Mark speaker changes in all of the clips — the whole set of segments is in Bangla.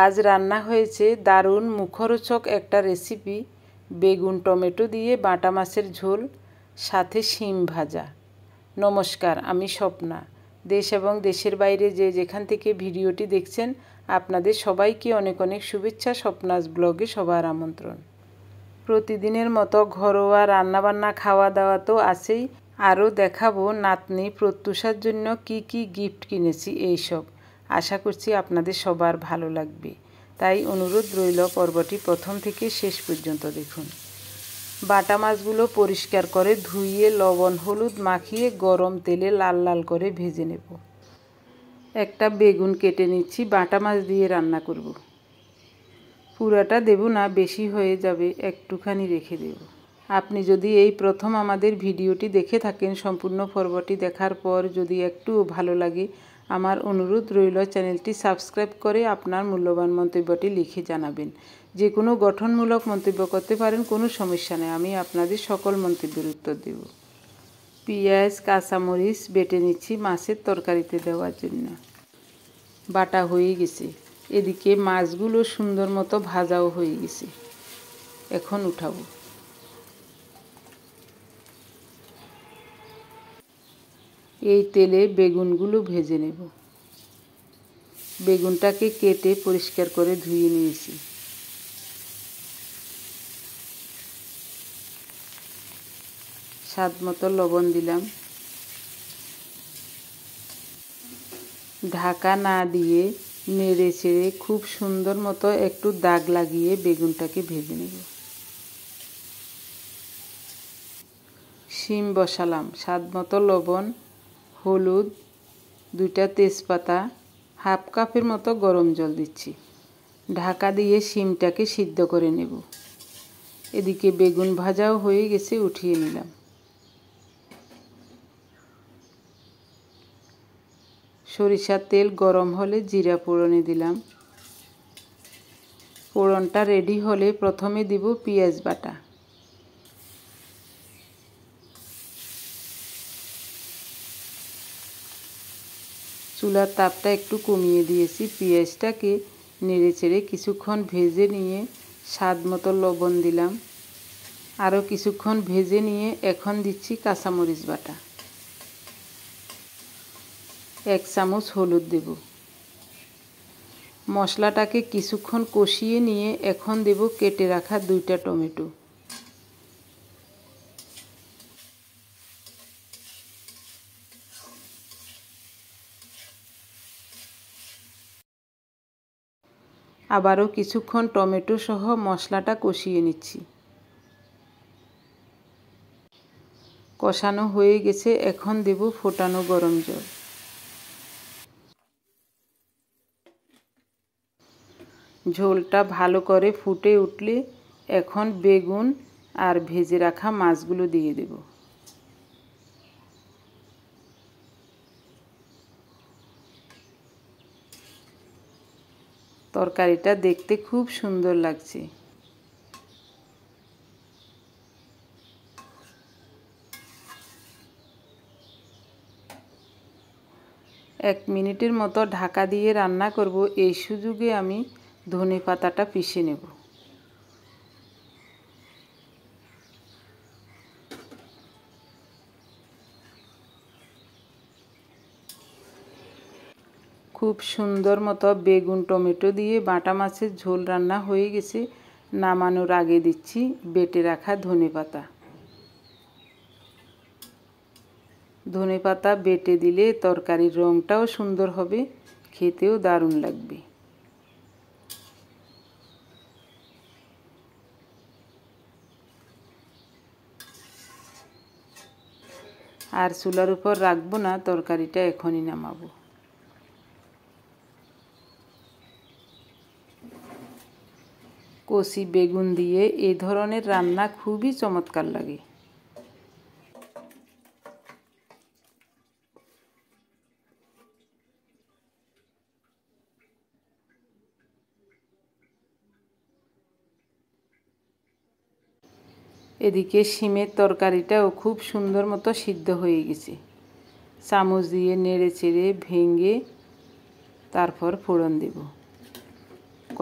Speaker 1: আজ রান্না হয়েছে দারুণ মুখরোচক একটা রেসিপি, বেগুন টমেটো দিয়ে বাটা মাছের ঝোল, সাথে শিম ভাজা। নমস্কার, আমি স্বপ্না। দেশ এবং দেশের বাইরে যে যেখান থেকে ভিডিওটি দেখছেন, আপনাদের সবাইকে অনেক অনেক শুভেচ্ছা। স্বপ্নাস ব্লগে সবার আমন্ত্রণ। প্রতিদিনের মতো ঘরোয়া রান্নাবান্না খাওয়া দাওয়া তো আছেই, আরও দেখাবো নাতনি প্রত্যুষার জন্য কি কি গিফট কিনেছি। এইসব আশা করছি আপনাদের সবার ভালো লাগবে, তাই অনুরোধ রইল পর্বটি প্রথম থেকে শেষ পর্যন্ত দেখুন। বাটা মাছগুলো পরিষ্কার করে ধুইয়ে লবণ হলুদ মাখিয়ে গরম তেলে লাল লাল করে ভেজে নেব। একটা বেগুন কেটে নিচ্ছি, বাটা মাছ দিয়ে রান্না করব। পুরাটা দেব না, বেশি হয়ে যাবে, একটুখানি রেখে দেব। আপনি যদি এই প্রথম আমাদের ভিডিওটি দেখে থাকেন, সম্পূর্ণ পর্বটি দেখার পর যদি একটু ভালো লাগে, আমার অনুরোধ রইল চ্যানেলটি সাবস্ক্রাইব করে আপনার মূল্যবান মন্তব্যটি লিখে জানাবেন। যে কোনো গঠনমূলক মন্তব্য করতে পারেন, কোনো সমস্যা নেই, আমি আপনাদের সকল মন্তব্যের উত্তর দেব। পেঁয়াজ কাঁচামরিচ বেটে নিচ্ছি মাছের তরকারিতে দেওয়ার জন্য। বাটা হয়ে গেছে, এদিকে মাছগুলো সুন্দর মতো ভাজাও হয়ে গেছে। এখন উঠাবো। এই তেলে বেগুনগুলো ভেজে নেব। বেগুনটাকে কেটে পরিষ্কার করে ধুয়ে নিয়েছি। স্বাদ মতো লবণ দিলাম। ঢাকা না দিয়ে নেড়ে চেড়ে খুব সুন্দর মতো একটু দাগ লাগিয়ে বেগুনটাকে ভেজে নেব। শিম বসালাম, স্বাদ মতো লবণ হলুদ, 2টা তেজপাতা, হাফ কাপের মতো গরম জল দিচ্ছি। ঢাকা দিয়ে শিমটাকে সিদ্ধ করে নেব। এদিকে বেগুন ভাজাও হয়ে গেছে, উঠিয়ে নিলাম। সরিষার তেল গরম হলে জিরা ফোড়নে দিলাম। ফোড়নটা রেডি হলে প্রথমে দিব পেঁয়াজ বাটা। চুলার তাপটা একটু কমিয়ে দিয়েছি। পেঁয়াজটাকে নেড়ে চেড়ে কিছুক্ষণ ভেজে নিয়ে স্বাদ মতো লবণ দিলাম। আরও কিছুক্ষণ ভেজে নিয়ে এখন দিচ্ছি কাঁচামরিচ বাটা। 1 চামচ হলুদ দেব। মশলাটাকে কিছুক্ষণ কষিয়ে নিয়ে এখন দেব কেটে রাখা 2টা টমেটো। আবারও কিছুক্ষণ টমেটো সহ মশলাটা কষিয়ে নিচ্ছি। কষানো হয়ে গেছে, এখন দেব ফোটানো গরম জল। ঝোলটা ভালো করে ফুটে উঠলে এখন বেগুন আর ভেজে রাখা মাছগুলো দিয়ে দেব। তরকারিটা দেখতে খুব সুন্দর লাগছে। এক মিনিটের মতো ঢাকা দিয়ে রান্না করব। এই সুযোগে আমি ধনে পাতাটা পিষে নেব। খুব সুন্দর মতো বেগুন টমেটো দিয়ে বাটা মাছের ঝোল রান্না হয়ে গেছে। নামানোর আগে দিচ্ছি বেটে রাখা ধনে পাতা। ধনে পাতা বেটে দিলে তরকারির রঙটাও সুন্দর হবে, খেতেও দারুণ লাগবে। আর চুলার উপর রাখবো না, তরকারিটা এখনই নামাবো। কষি বেগুন দিয়ে এই ধরনের রান্না খুবই চমৎকার লাগে। এদিকে শিমের তরকারিটাও খুব সুন্দর মতো সিদ্ধ হয়ে গেছে। চামচ দিয়ে নেড়ে চেড়ে ভেঙে তারপর ফোড়ন দেব।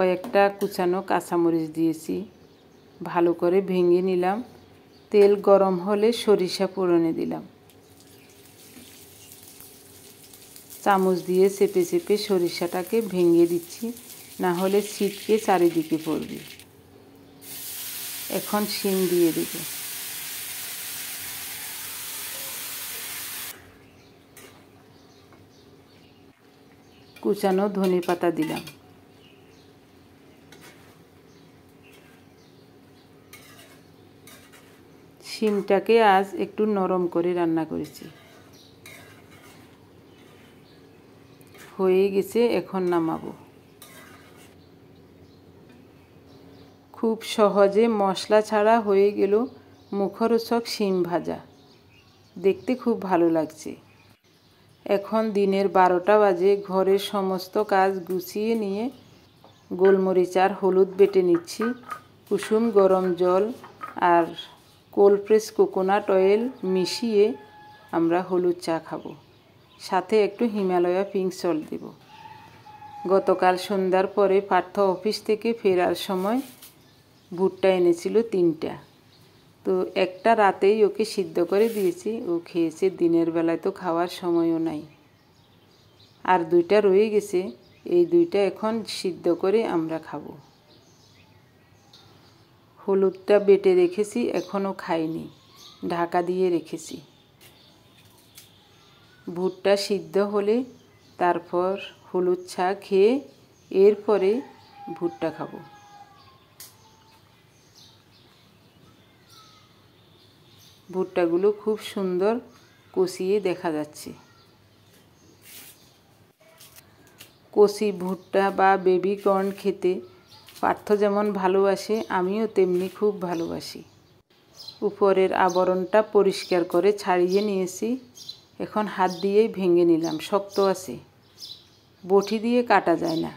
Speaker 1: কয়েকটা কুচানো কাঁচামরিচ দিয়েছি, ভালো করে ভেঙে নিলাম। তেল গরম হলে সরিষা ফোড়নে দিলাম। চামচ দিয়ে চেপে চেপে সরিষাটাকে ভেঙে দিচ্ছি, না হলে ছিটকে চারিদিকে পড়বে। এখন শিম দিয়ে দেব। কুচানো ধনেপাতা দিলাম। শিমটাকে আজ একটু নরম করে রান্না করেছি। হয়ে গেছে, এখন নামাবো। খুব সহজে মশলা ছাড়া হয়ে গেল মুখরোচক শিম ভাজা। দেখতে খুব ভালো লাগছে। এখন দিনের 12টা বাজে। ঘরের সমস্ত কাজ গুছিয়ে নিয়ে গোলমরিচ আর হলুদ বেটে নিচ্ছি। কুসুম গরম জল আর কোল্ড প্রেস কোকোনাট অয়েল মিশিয়ে আমরা হলুদ চা খাবো। সাথে একটু হিমালয়া পিঙ্ক সল্ট দেব। গতকাল সন্ধ্যার পরে পার্থ অফিস থেকে ফেরার সময় ভুট্টা এনেছিল 3টা। তো একটা রাতেই ওকে সিদ্ধ করে দিয়েছি, ও খেয়েছে। দিনের বেলায় তো খাওয়ার সময়ও নাই। আর 2টা রয়ে গেছে, এই 2টা এখন সিদ্ধ করে আমরা খাবো। হলুদটা বেটে রেখেছি, এখনও খাইনি, ঢাকা দিয়ে রেখেছি। ভুট্টা সিদ্ধ হলে তারপর হলুদ চা খেয়ে এরপরে ভুট্টা খাবো। ভুট্টাগুলো খুব সুন্দর কষিয়ে দেখা যাচ্ছে। কষি ভুট্টা বা বেবি কর্ন খেতে পার্থ যেমন ভালোবাসে, আমিও তেমনি খুব ভালোবাসি। উপরের আবরণটা পরিষ্কার করে ছাড়িয়ে নিয়েছি। এখন হাত দিয়েই ভেঙে নিলাম, শক্ত আছে, বটি দিয়ে কাটা যায় না।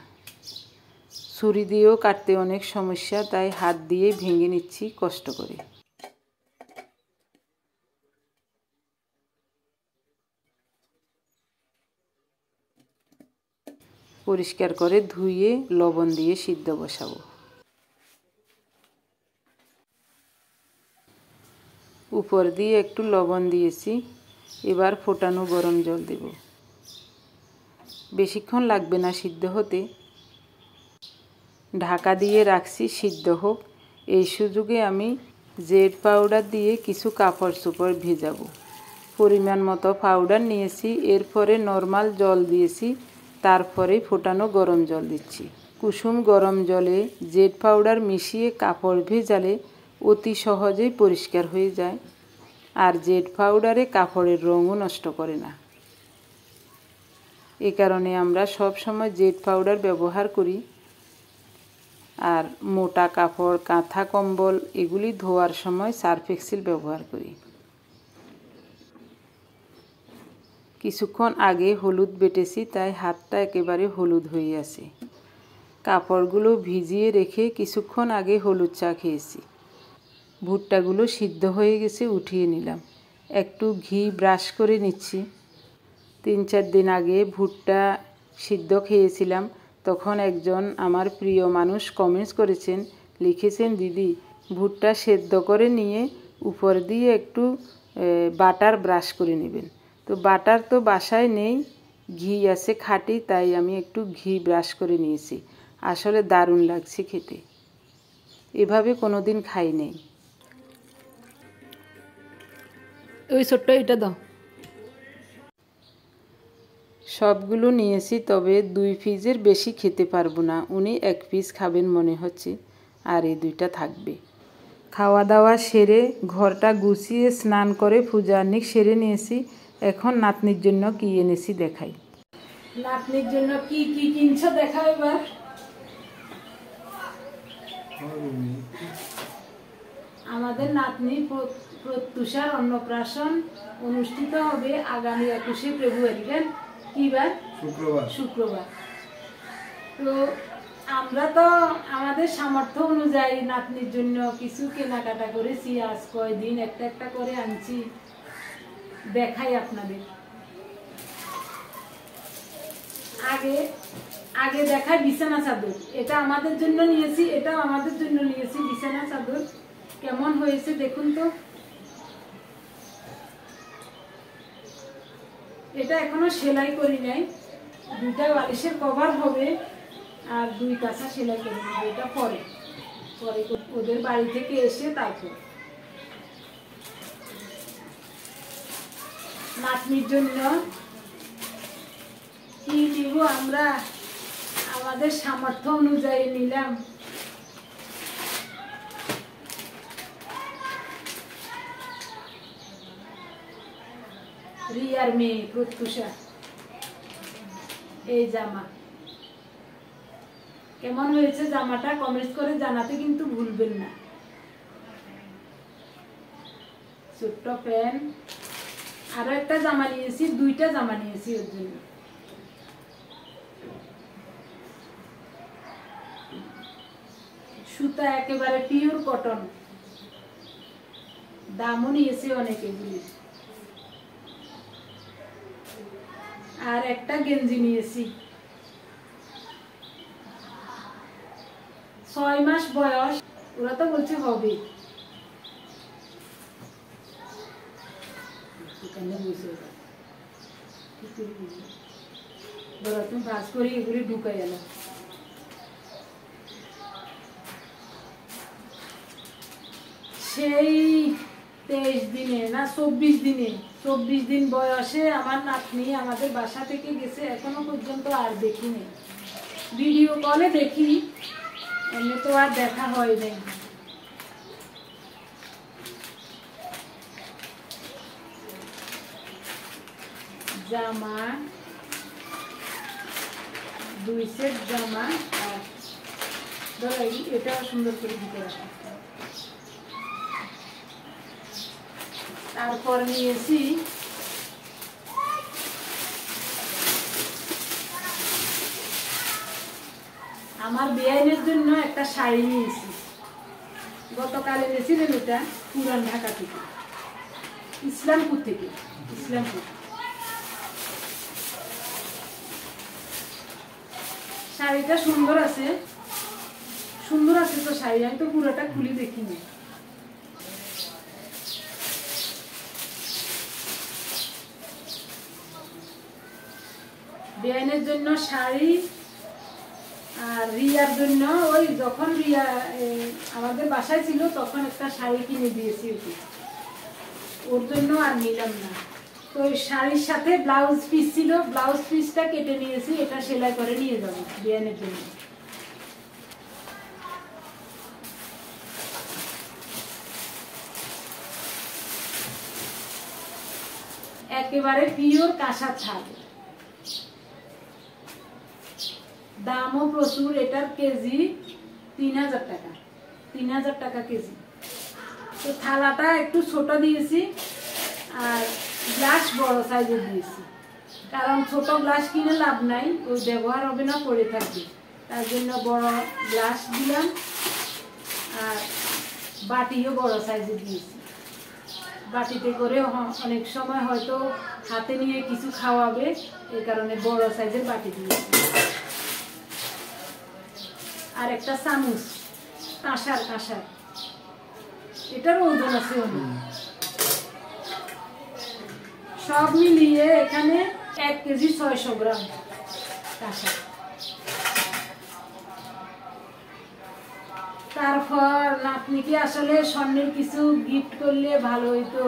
Speaker 1: ছুরি দিয়েও কাটতে অনেক সমস্যা, তাই হাত দিয়েই ভেঙে নিচ্ছি কষ্ট করে। পরিষ্কার করে ধুয়ে লবণ দিয়ে সিদ্ধ বসাবো। উপর দিয়ে একটু লবণ দিয়েছি। এবার ফোটানো গরম জল দেব। বেশিক্ষণ লাগবে না সিদ্ধ হতে। ঢাকা দিয়ে রাখছি সিদ্ধ হোক। এই সুযোগে আমি জেড পাউডার দিয়ে কিছু কাপড় চোপড় ভেজাবো। পরিমাণ মতো পাউডার নিয়েছি। এরপরে নর্মাল জল দিয়েছি, তারপরে ফোটানো গরম জল দিচ্ছি। কুসুম গরম জলে জেড পাউডার মিশিয়ে কাপড় ভেজালে অতি সহজেই পরিষ্কার হয়ে যায়। আর জেড পাউডারে কাপড়ের রঙও নষ্ট করে না। এ কারণে আমরা সব সময় জেড পাউডার ব্যবহার করি। আর মোটা কাপড়, কাঁথা, কম্বল এগুলি ধোয়ার সময় সার্ফ এক্সেল ব্যবহার করি। কিছুক্ষণ আগে হলুদ বেটেছি, তাই হাতটা একেবারে হলুদ হয়ে আছে। কাপড়গুলো ভিজিয়ে রেখে কিছুক্ষণ আগে হলুদ চা খেয়েছি। ভুট্টাগুলো সিদ্ধ হয়ে গেছে, উঠিয়ে নিলাম। একটু ঘি ব্রাশ করে নিচ্ছি। 3-4 দিন আগে ভুট্টা সিদ্ধ খেয়েছিলাম। তখন একজন আমার প্রিয় মানুষ কমেন্টস করেছেন, লিখেছেন, দিদি ভুট্টা সেদ্ধ করে নিয়ে উপর দিয়ে একটু বাটার ব্রাশ করে নেবেন। তো বাটার তো বাসায় নেই, ঘি আছে খাঁটি, তাই আমি একটু ঘি ব্রাশ করে নিয়েছি। আসলে দারুণ লাগছে খেতে। এভাবে কোনো দিন খাই নেই।
Speaker 2: ওই ছোট্ট এটা দাও।
Speaker 1: সবগুলো নিয়েছি, তবে 2 পিসের বেশি খেতে পারবো না। উনি 1 পিস খাবেন মনে হচ্ছে, আর এই 2টা থাকবে। খাওয়া দাওয়া সেরে ঘরটা গুছিয়ে স্নান করে পূজার্নিক সেরে নিয়েছি। এখন নাতনির জন্য কি এনেছি দেখাই।
Speaker 2: নাতনির জন্য কি কি কিনছো দেখাও এবার। আমাদের নাতনি প্রত্যুষার অন্নপ্রাশন অনুষ্ঠিত হবে আগামী 21শে ফেব্রুয়ারি। কি বার? শুক্রবার। তো আমরা তো আমাদের সামর্থ্য অনুযায়ী নাতনির জন্য কিছু কেনাকাটা করেছি। আজ কয়দিন একটা একটা করে আনছি, দেখাই আপনাদের। আগে আগে দেখায় বিছানা চাদর, এটা আমাদের জন্য নিয়েছি, এটাও আমাদের জন্য নিয়েছি বিছানা চাদর। কেমন হয়েছে দেখুন তো। এটা এখনো সেলাই করি নাই, দুইটা বালিশের কভার হবে আর 2 কাঁচা সেলাই করে নেব, এটা পরে পরে ওদের বাড়ি থেকে এসে তারপর। নাতনির জন্য কি নিব আমরা, আমাদের সামর্থ্য অনুযায়ী নিলাম। রিয়ার মেয়ে প্রত্যুষা, এই জামা কেমন হয়েছে জামাটা কমেন্ট করে জানাতে কিন্তু ভুলবেন না। ছোট্ট প্যান্ট, আরো একটা জামা নিয়েছি, 2টা জামা নিয়েছি ওর জন্য। সুতা একেবারে পিওর কটন, দামও নিয়েছি অনেক এগুলি। আর একটা গেঞ্জি নিয়েছি, 6 মাস বয়স, ওরা তো বলছে হবে। তুমি ভাজ করে এগুলি ঢুকাই এলো। সেই 23 দিনে না 24 দিনে, 24 দিন বয়সে আমার নাতনি আমাদের বাসা থেকে গেছে, এখনো পর্যন্ত আর দেখিনি। ভিডিও কলে দেখি, এমনি তো আর দেখা হয় নাই। জামা 2 সেট জামা, আর ধরো এটাও সুন্দর করে দিতে রাখা। তারপর নিয়েছি আমার বেআইনের জন্য একটা শাড়ি নিয়েছি, গতকালে এনেছিলেন, এটা পুরান ঢাকা থেকে, ইসলামপুর থেকে। ইসলামপুর শাড়িটা সুন্দর আছে, সুন্দর আছে তো শাড়ি, আমি তো পুরোটা খুলে দেখিনি। বেআইনের জন্য শাড়ি, আর রিয়ার জন্য ওই যখন রিয়া আমাদের বাসায় ছিল তখন একটা শাড়ি কিনে দিয়েছি ওকে, ওর জন্য আর নিলাম না। তো ওই শাড়ির সাথে ব্লাউজ পিস ছিল, ব্লাউজ পিসটা কেটে নিয়েছি, এটা সেলাই করে নিয়ে যাবো বেআইনের জন্য। একেবারে পিওর কাঁসা ছাল, দামও প্রচুর, এটার কেজি 3000 টাকা, 3000 টাকা কেজি। তো থালাটা একটু ছোট দিয়েছি আর গ্লাস বড় সাইজের দিয়েছি, কারণ ছোট গ্লাস কিনে লাভ নাই, ওই ব্যবহার হবে না, পড়ে থাকবে, তার জন্য বড় গ্লাস দিলাম। আর বাটিও বড় সাইজের দিয়েছি, বাটিতে করে অনেক সময় হয়তো হাতে নিয়ে কিছু খাওয়াবে, এই কারণে বড় সাইজের বাটি দিয়েছি। আর একটা চামচ কাঁসার, এটার ওজন আছে অনেক। সব মিলিয়ে এখানে 1 কেজি 600 গ্রাম কাঁসা। তারপর নাতনিকে আসলে স্বর্ণের কিছু গিফট করলে ভালো হইতো,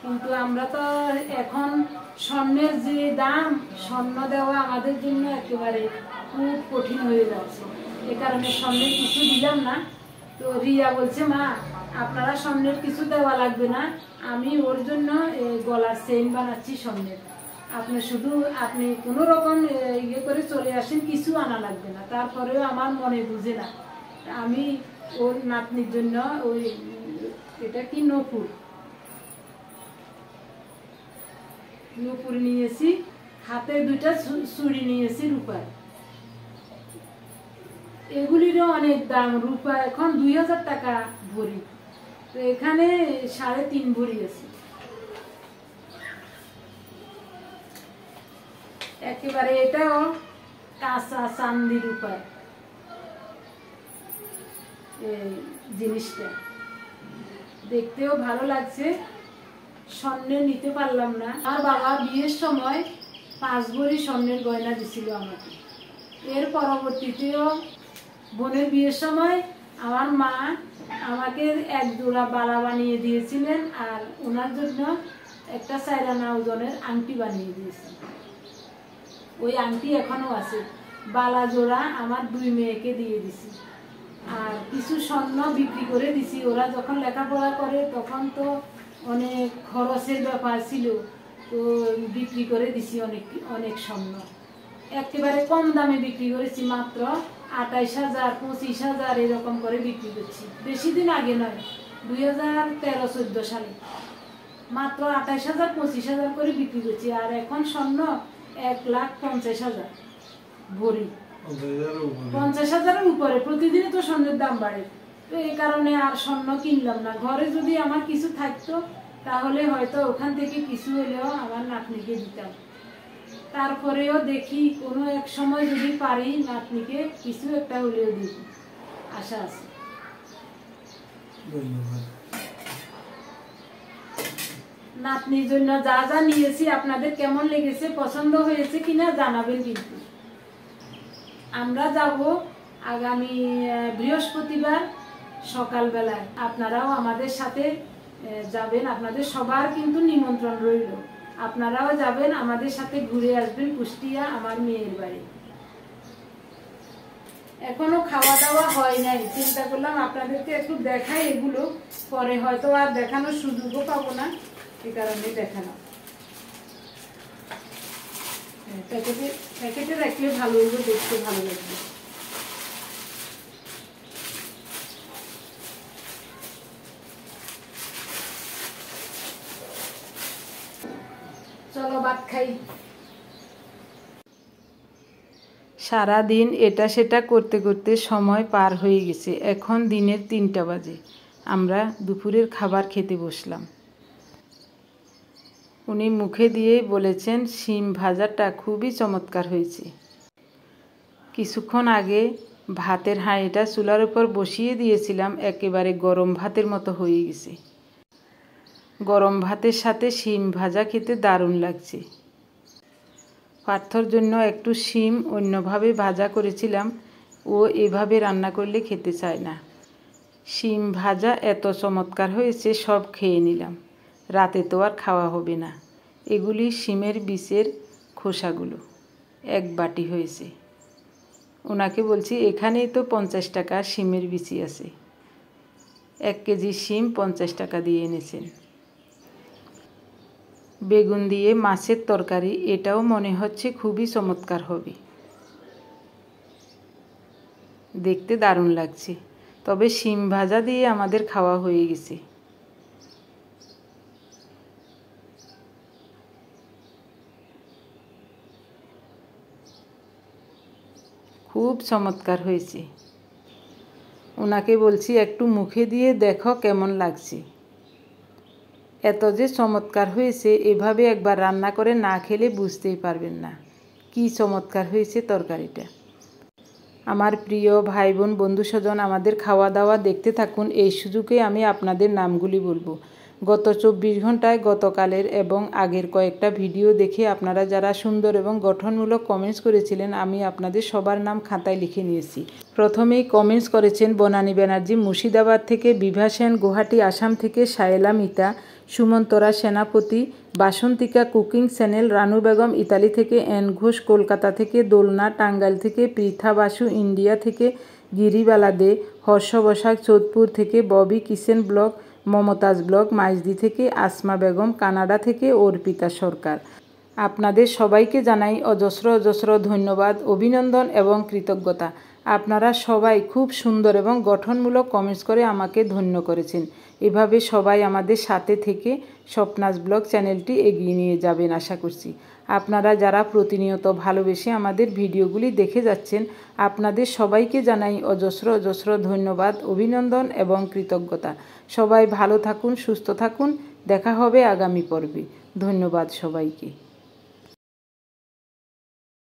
Speaker 2: কিন্তু আমরা তো এখন স্বর্ণের যে দাম, স্বর্ণ দেওয়া আমাদের জন্য একেবারে খুব কঠিন হয়ে যাচ্ছে, এ কারণে স্বর্ণের কিছু দিলাম না। তো রিয়া বলছে, মা আপনারা স্বর্ণের কিছু দেওয়া লাগবে না, আমি ওর জন্য গলার চেইন বানাচ্ছি স্বর্ণের, আপনি কোনো রকম ইয়ে করে চলে আসেন, কিছু আনা লাগবে না। তারপরেও আমার মনে বুঝে না, আমি ওর নাতনির জন্য ওই এটা কি নূপুর নিয়েছি, হাতে 2টা চুড়ি নিয়েছি রূপার, এগুলিরও অনেক দাম, রূপা এখন 2000 টাকা ভরি, তো এখানে 3.5 ভরি আছে। একেবারে এটাও কাঁচা চান্দির উপর জিনিসটা দেখতেও ভালো লাগছে। স্বর্ণের নিতে পারলাম না। আর বাবা বিয়ের সময় 5 ভরি স্বর্ণের গয়না দিছিল আমাকে। এর পরবর্তীতেও বোনের বিয়ের সময় আমার মা আমাকে 1 জোড়া বালা বানিয়ে দিয়েছিলেন, আর ওনার জন্য একটা 4 আনা ওজনের আংটি বানিয়ে দিয়েছেন। ওই আংটি এখনো আছে। বালা জোড়া আমার 2 মেয়েকে দিয়ে দিছি, আর কিছু স্বর্ণ বিক্রি করে দিছি। ওরা যখন লেখাপড়া করে তখন তো অনেক খরচের ব্যাপার ছিল, তো বিক্রি করে দিছি অনেক স্বর্ণ। একেবারে কম দামে বিক্রি করেছি, মাত্র 28,000 25,000 এরকম করে বিক্রি করছি। বেশি দিন আগে নয়, 2013-14 সালে মাত্র 28,000 25,000 করে বিক্রি করছি। আর এখন স্বর্ণ 1,50,000 ভরি, 50,000-এর উপরে। প্রতিদিনই তো স্বর্ণের দাম বাড়ে, তো এই কারণে আর স্বর্ণ কিনলাম না। ঘরে যদি আমার কিছু থাকতো তাহলে হয়তো ওখান থেকে কিছু হলেও আমার নাতনিকে দিতাম। তারপরেও দেখি কোনো এক সময় যদি পারি নাতনিকে কিছু একটা হলেও দিব, আশা আছে। নাতনির জন্য যা যা নিয়েছি আপনাদের কেমন লেগেছে, পছন্দ হয়েছে কিনা জানাবেন। কিন্তু আমরা যাব আগামী বৃহস্পতিবার সকালবেলায়। আপনারাও আমাদের সাথে যাবেন। আপনাদের সবার কিন্তু নিমন্ত্রণ রইল। আপনারাও যাবেন, আমাদের সাথে ঘুরে আসবেন কুষ্টিয়া, আমার মেয়ের বাড়ি। এখনো খাওয়া দাওয়া হয় নাই, চিন্তা করলাম আপনাদেরকে একটু দেখাই। এগুলো পরে হয়তো আর দেখানোর সুযোগও পাবো না, এই কারণে দেখানো। প্যাকেটে রাখলে ভালো হইব, দেখতে ভালো লাগবে। চলো ভাত খাই।
Speaker 1: সারাদিন এটা সেটা করতে করতে সময় পার হয়ে গেছে। এখন দিনের 3টা বাজে। আমরা দুপুরের খাবার খেতে বসলাম। উনি মুখে দিয়ে বলেছেন শিম ভাজাটা খুবই চমৎকার হয়েছে। কিছুক্ষণ আগে ভাতের হাঁড়িটা চুলার উপর বসিয়ে দিয়েছিলাম, একেবারে গরম ভাতের মতো হয়ে গেছে। গরম ভাতের সাথে শিম ভাজা খেতে দারুণ লাগছে। পার্থর জন্য একটু শিম অন্যভাবে ভাজা করেছিলাম, ও এভাবে রান্না করলে খেতে চায় না। শিম ভাজা এত চমৎকার হয়েছে, সব খেয়ে নিলাম। রাতে তো আর খাওয়া হবে না। এগুলি শিমের বীজের খোসাগুলো, 1 বাটি হয়েছে। ওনাকে বলছি এখানেই তো 50 টাকা শিমের বিচি আছে। 1 কেজি শিম 50 টাকা দিয়ে এনেছেন। বেগুন দিয়ে মাছের তরকারি, এটাও মনে হচ্ছে খুবই চমৎকার হবে। দেখতে দারুণ লাগছে। তবে শিম ভাজা দিয়ে আমাদের খাওয়া হয়ে গেছে। খুব চমৎকার হয়েছে। ওনাকে বলছি একটু মুখে দিয়ে দেখো কেমন লাগছে। এত যে চমৎকার হয়েছে, এভাবে একবার রান্না করে না খেলে বুঝতেই পারবেন না কি চমৎকার হয়েছে তরকারিটা। আমার প্রিয় ভাই বোন বন্ধু স্বজন আমাদের খাওয়া দাওয়া দেখতে থাকুন। এই সুযোগে আমি আপনাদের নামগুলি বলবো। গত 24 ঘন্টায় গতকালের এবং আগের কয়েকটা ভিডিও দেখে আপনারা যারা সুন্দর এবং গঠনমূলক কমেন্টস করেছিলেন, আমি আপনাদের সবার নাম খাতায় লিখে নিয়েছি। প্রথমেই কমেন্টস করেছেন বনানী ব্যানার্জি মুর্শিদাবাদ থেকে, বিভা সেন গুয়াহাটি আসাম থেকে, সায়েলা মিতা, সুমন্তরা সেনাপতি, Basantika cooking channel, Ranu Begum Italy থেকে, এন ঘোষ কলকাতা থেকে, দোলনা টাঙ্গাইল থেকে, পৃথা বাসু ইন্ডিয়া থেকে, গিরিবালা দে, হর্ষ বসাক যোধপুর থেকে, Bobby kitchen blog, Momtaz blog Maijdee থেকে, আসমা বেগম কানাডা থেকে, অর্পিতা সরকার। আপনাদের সবাইকে জানাই অজস্র অজস্র ধন্যবাদ, অভিনন্দন এবং কৃতজ্ঞতা। আপনারা সবাই খুব সুন্দর এবং গঠনমূলক কমেন্টস করে আমাকে ধন্য করেছেন। এভাবে সবাই আমাদের সাথে থেকে স্বপ্নাস ব্লগ চ্যানেলটি এগিয়ে নিয়ে যাবেন আশা করছি। আপনারা যারা প্রতিনিয়ত ভালোবেসে আমাদের ভিডিওগুলি দেখে যাচ্ছেন, আপনাদের সবাইকে জানাই অজস্র অজস্র ধন্যবাদ, অভিনন্দন এবং কৃতজ্ঞতা। সবাই ভালো থাকুন, সুস্থ থাকুন। দেখা হবে আগামী পর্বে। ধন্যবাদ সবাইকে।